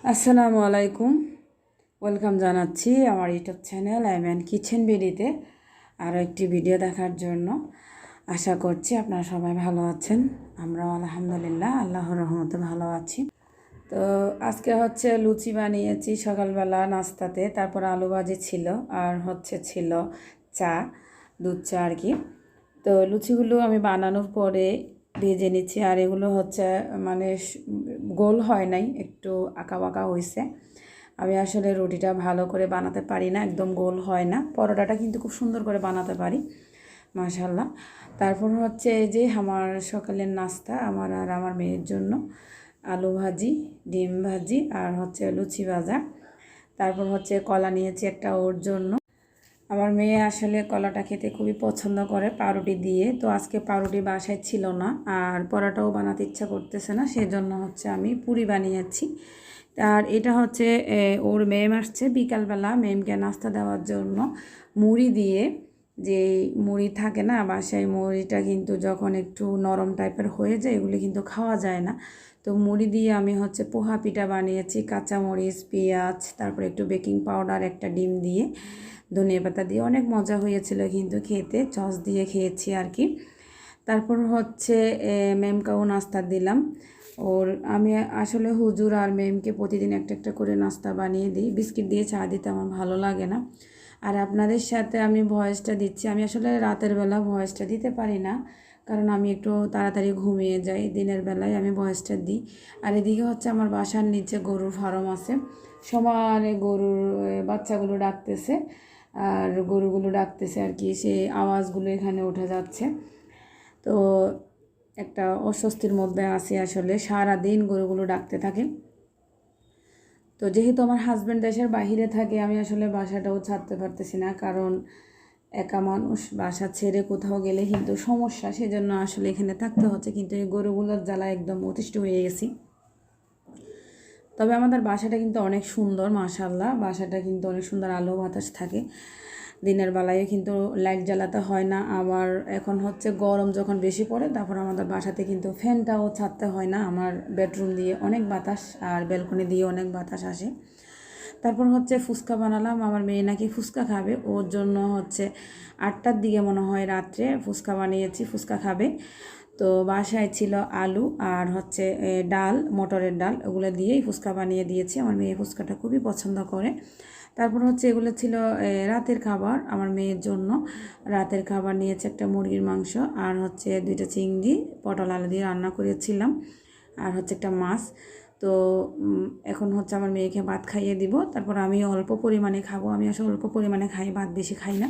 আসসালামু আলাইকুম। ওয়েলকাম জানাচ্ছি আমার ইউটিউব চ্যানেল আইম্যান কিচেন বিডিতে আরও একটি ভিডিও দেখার জন্য। আশা করছি আপনারা সবাই ভালো আছেন। আমরাও আলহামদুলিল্লাহ আল্লাহর রহমতে ভালো আছি। তো আজকে হচ্ছে লুচি বানিয়েছি সকালবেলা নাস্তাতে, তারপর আলু ভাজি ছিল, আর ছিল চা, দুধ চা আর কি। তো লুচিগুলো আমি বানানোর পরে ভেজে নিচ্ছি, আর এগুলো মানে গোল হয় নাই, একটু আঁকা বাঁকা হয়েছে। আমি আসলে রুটিটা ভালো করে বানাতে পারি না, একদম গোল হয় না। পরোটাটা কিন্তু খুব সুন্দর করে বানাতে পারি, মাশাল্লাহ। তারপর এই যে আমার সকালের নাস্তা, আমার আর আমার মেয়ের জন্য আলু ভাজি, ডিম ভাজি, আর লুচি ভাজা। তারপর কলা নিয়েছি একটা ওর জন্য। আমার মেয়ে আসলে কলাটা খেতে খুবই পছন্দ করে পাউরুটি দিয়ে। তো আজকে পাউরুটি বাসায় ছিল না, আর পরোটাও বানাতে ইচ্ছা করতেছে না, সেজন্য আমি পুরি বানিয়েছি। আর এটা ওর মেম আসছে বিকালবেলা, মেমকে নাস্তা দেওয়ার জন্য মুড়ি দিয়ে, যে মুড়ি থাকে না বাসায়, মুড়িটা কিন্তু যখন একটু নরম টাইপের হয়ে যায় এগুলি কিন্তু খাওয়া যায় না। তো মুড়ি দিয়ে আমি পোহা পিঠা বানিয়েছি, কাঁচামরিচ, পেঁয়াজ, তারপরে একটু বেকিং পাউডার, একটা ডিম দিয়ে, ধনিয়া পাতা দিয়ে। অনেক মজা হয়েছিল কিন্তু খেতে, সস দিয়ে খেয়েছি আর কি। তারপর মেমকাও নাস্তা দিলাম ওর। আমি আসলে হুজুর আর মেমকে প্রতিদিন একটা একটা করে নাস্তা বানিয়ে দিই। বিস্কিট দিয়ে চা দিতে আমার ভালো লাগে না। আর আপনাদের সাথে আমি ভয়েসটা দিচ্ছি, আমি আসলে রাতের বেলা ভয়েসটা দিতে পারি না, কারণ আমি একটু তাড়াতাড়ি ঘুমিয়ে যাই। দিনের বেলায় আমি ভয়েসটা দিই। আর এদিকে আমার বাসার নিচে গরুর ফার্ম আছে, সমানে গরুর বাচ্চাগুলো ডাকতেছে, আর গরুগুলো ডাকতেছে আর কি, সেই আওয়াজগুলো এখানে উঠে যাচ্ছে। তো একটা অস্বস্তির মধ্যে আছি আসলে, সারাদিন গরুগুলো ডাকতে থাকে। তো যেহেতু আমার হাজব্যান্ড দেশের বাহিরে থাকে, আমি আসলে বাসাটাও ছাড়তে পারতেছি না, কারণ একা মানুষ, বাসা ছেড়ে কোথাও গেলে কিন্তু সমস্যা, সেজন্য আসলে এখানে থাকতে হচ্ছে। কিন্তু এই গরুগুলোর জ্বালা একদম অতিষ্ঠ হয়ে গেছি। তবে আমাদের বাসাটা কিন্তু অনেক সুন্দর, মাশাআল্লাহ। বাসাটা কিন্তু অনেক সুন্দর, আলো বাতাস থাকে। দিনের বেলায় কিন্তু লাইট জ্বালাতে হয় না। আবার এখন গরম যখন বেশি পড়ে, তারপর আমাদের বাসাতে কিন্তু ফ্যানটাও ছাড়তে হয় না। আমার বেডরুম দিয়ে অনেক বাতাস, আর ব্যালকনি দিয়ে অনেক বাতাস আসে। তারপর ফুচকা বানালাম। আমার মেয়ে নাকি ফুচকা খাবে, ওর জন্য 8টার দিকে মনে হয় রাত্রে ফুচকা বানিয়েছি, ফুচকা খাবে। তো বাসায় ছিল আলু আর ডাল, মটরের ডাল, ওগুলো দিয়েই ফুচকা বানিয়ে দিয়েছি। আমার মেয়ে ফুচকাটা খুবই পছন্দ করে। তারপর এগুলো ছিল রাতের খাবার আমার মেয়ের জন্য। রাতের খাবার নিয়েছে একটা মুরগির মাংস, আর 2টা চিংড়ি পটল আলু দিয়ে রান্না করেছিলাম, আর একটা মাছ। তো এখন আমার মেয়েকে ভাত খাইয়ে দিব, তারপর আমি অল্প পরিমাণে খাবো। আমি আসলে অল্প পরিমাণে খাই, ভাত বেশি খাই না।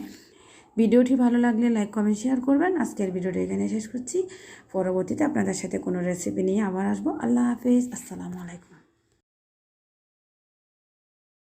ভিডিওটি ভালো লাগলে লাইক, কমেন্ট, শেয়ার করবেন। আজকের ভিডিওটি এখানে শেষ করছি। পরবর্তীতে আপনাদের সাথে কোনো রেসিপি নিয়ে আবার আসবো। আল্লাহ হাফেজ, আসসালামু আলাইকুম।